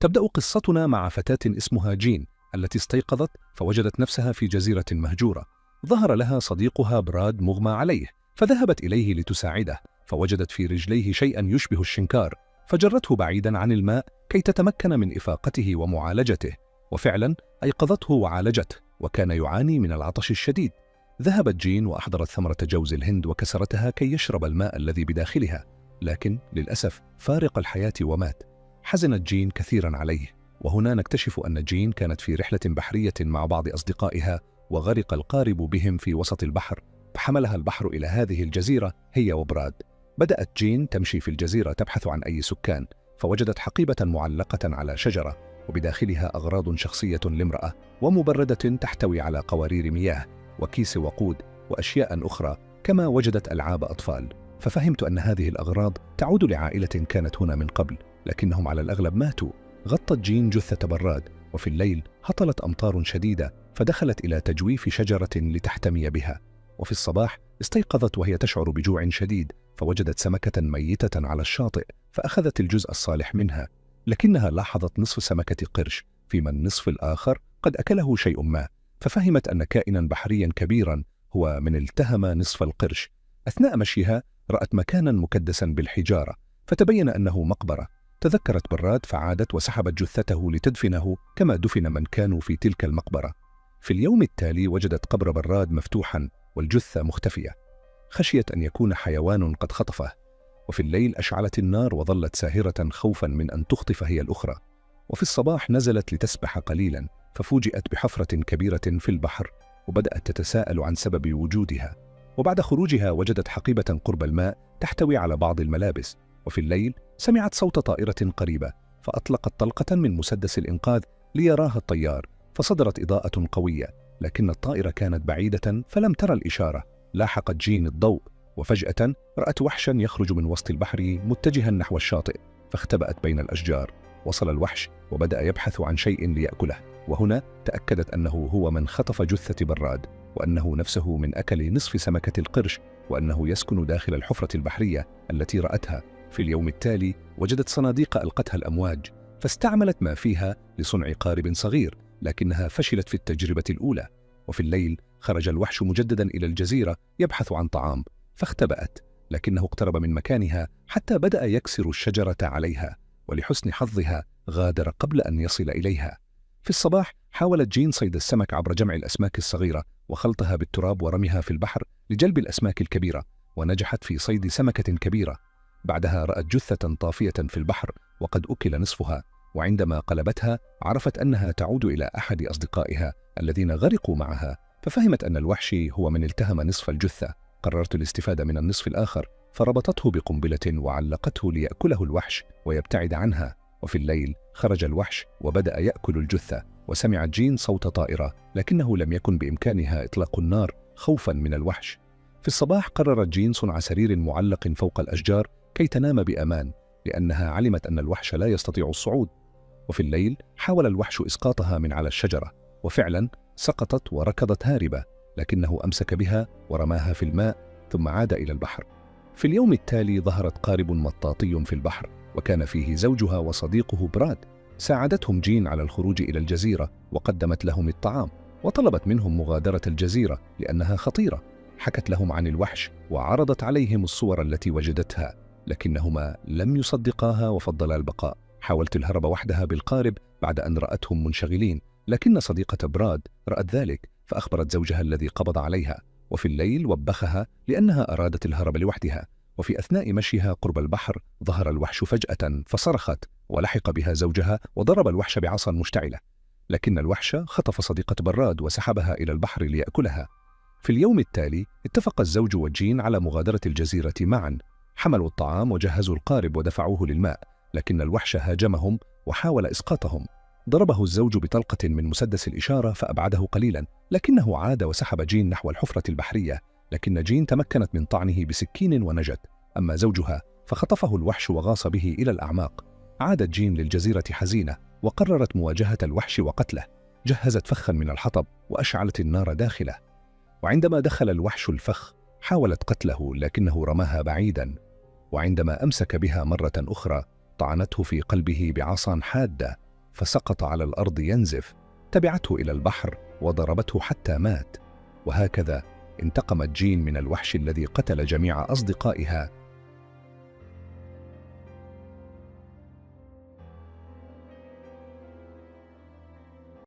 تبدأ قصتنا مع فتاة اسمها جين التي استيقظت فوجدت نفسها في جزيرة مهجورة. ظهر لها صديقها براد مغمى عليه، فذهبت إليه لتساعده، فوجدت في رجليه شيئا يشبه الشنكار، فجرته بعيدا عن الماء كي تتمكن من إفاقته ومعالجته. وفعلا أيقظته وعالجته، وكان يعاني من العطش الشديد. ذهبت جين وأحضرت ثمرة جوز الهند وكسرتها كي يشرب الماء الذي بداخلها، لكن للأسف فارق الحياة ومات. حزنت جين كثيرا عليه، وهنا نكتشف أن جين كانت في رحلة بحرية مع بعض أصدقائها، وغرق القارب بهم في وسط البحر، فحملها البحر إلى هذه الجزيرة هي وبراد. بدأت جين تمشي في الجزيرة تبحث عن أي سكان، فوجدت حقيبة معلقة على شجرة، وبداخلها أغراض شخصية لامرأة، ومبردة تحتوي على قوارير مياه، وكيس وقود، وأشياء أخرى، كما وجدت ألعاب أطفال. ففهمت أن هذه الأغراض تعود لعائلة كانت هنا من قبل، لكنهم على الأغلب ماتوا. غطت جين جثة براد، وفي الليل هطلت أمطار شديدة، فدخلت إلى تجويف شجرة لتحتمي بها. وفي الصباح استيقظت وهي تشعر بجوع شديد، فوجدت سمكة ميتة على الشاطئ، فأخذت الجزء الصالح منها، لكنها لاحظت نصف سمكة قرش، فيما النصف الآخر قد أكله شيء ما، ففهمت أن كائنا بحريا كبيرا هو من التهم نصف القرش. أثناء مشيها رأت مكانا مكدسا بالحجارة، فتبين أنه مقبرة. تذكرت براد فعادت وسحبت جثته لتدفنه كما دفن من كانوا في تلك المقبرة. في اليوم التالي وجدت قبر براد مفتوحا والجثة مختفية، خشيت أن يكون حيوان قد خطفه. وفي الليل أشعلت النار وظلت ساهرة خوفا من أن تخطف هي الأخرى. وفي الصباح نزلت لتسبح قليلا، ففوجئت بحفرة كبيرة في البحر، وبدأت تتساءل عن سبب وجودها. وبعد خروجها وجدت حقيبة قرب الماء تحتوي على بعض الملابس. وفي الليل سمعت صوت طائرة قريبة، فأطلقت طلقة من مسدس الإنقاذ ليراها الطيار، فصدرت إضاءة قوية، لكن الطائرة كانت بعيدة فلم ترى الإشارة. لاحقت جين الضوء، وفجأة رأت وحشا يخرج من وسط البحر متجها نحو الشاطئ، فاختبأت بين الأشجار. وصل الوحش وبدأ يبحث عن شيء ليأكله، وهنا تأكدت أنه هو من خطف جثة براد، وأنه نفسه من أكل نصف سمكة القرش، وأنه يسكن داخل الحفرة البحرية التي رأتها. في اليوم التالي وجدت صناديق ألقتها الأمواج، فاستعملت ما فيها لصنع قارب صغير، لكنها فشلت في التجربة الأولى. وفي الليل خرج الوحش مجددا إلى الجزيرة يبحث عن طعام، فاختبأت، لكنه اقترب من مكانها حتى بدأ يكسر الشجرة عليها، ولحسن حظها غادر قبل أن يصل إليها. في الصباح حاولت جين صيد السمك عبر جمع الأسماك الصغيرة وخلطها بالتراب ورميها في البحر لجلب الأسماك الكبيرة، ونجحت في صيد سمكة كبيرة. بعدها رأت جثة طافية في البحر وقد أكل نصفها، وعندما قلبتها عرفت أنها تعود إلى أحد أصدقائها الذين غرقوا معها، ففهمت أن الوحش هو من التهم نصف الجثة. قررت الاستفادة من النصف الآخر، فربطته بقنبلة وعلقته ليأكله الوحش ويبتعد عنها. وفي الليل خرج الوحش وبدأ يأكل الجثة، وسمعت جين صوت طائرة، لكنه لم يكن بإمكانها إطلاق النار خوفا من الوحش. في الصباح قررت جين صنع سرير معلق فوق الأشجار كي تنام بأمان، لأنها علمت أن الوحش لا يستطيع الصعود. وفي الليل حاول الوحش إسقاطها من على الشجرة، وفعلا سقطت وركضت هاربة، لكنه أمسك بها ورماها في الماء ثم عاد إلى البحر. في اليوم التالي ظهرت قارب مطاطي في البحر، وكان فيه زوجها وصديقه براد. ساعدتهم جين على الخروج إلى الجزيرة وقدمت لهم الطعام، وطلبت منهم مغادرة الجزيرة لأنها خطيرة. حكت لهم عن الوحش وعرضت عليهم الصور التي وجدتها، لكنهما لم يصدقاها وفضلا البقاء. حاولت الهرب وحدها بالقارب بعد أن رأتهم منشغلين، لكن صديقة براد رأت ذلك فأخبرت زوجها الذي قبض عليها، وفي الليل وبخها لأنها أرادت الهرب لوحدها. وفي أثناء مشيها قرب البحر ظهر الوحش فجأة فصرخت، ولحق بها زوجها وضرب الوحش بعصا مشتعلة، لكن الوحش خطف صديقة براد وسحبها إلى البحر ليأكلها. في اليوم التالي اتفق الزوج وجين على مغادرة الجزيرة معا. حملوا الطعام وجهزوا القارب ودفعوه للماء، لكن الوحش هاجمهم وحاول إسقاطهم. ضربه الزوج بطلقة من مسدس الإشارة فأبعده قليلا، لكنه عاد وسحب جين نحو الحفرة البحرية، لكن جين تمكنت من طعنه بسكين ونجت. أما زوجها فخطفه الوحش وغاص به إلى الأعماق. عادت جين للجزيرة حزينة وقررت مواجهة الوحش وقتله. جهزت فخا من الحطب وأشعلت النار داخله، وعندما دخل الوحش الفخ حاولت قتله لكنه رماها بعيدا، وعندما أمسك بها مرة أخرى طعنته في قلبه بعصا حادة فسقط على الأرض ينزف. تبعته إلى البحر وضربته حتى مات. وهكذا انتقمت جين من الوحش الذي قتل جميع أصدقائها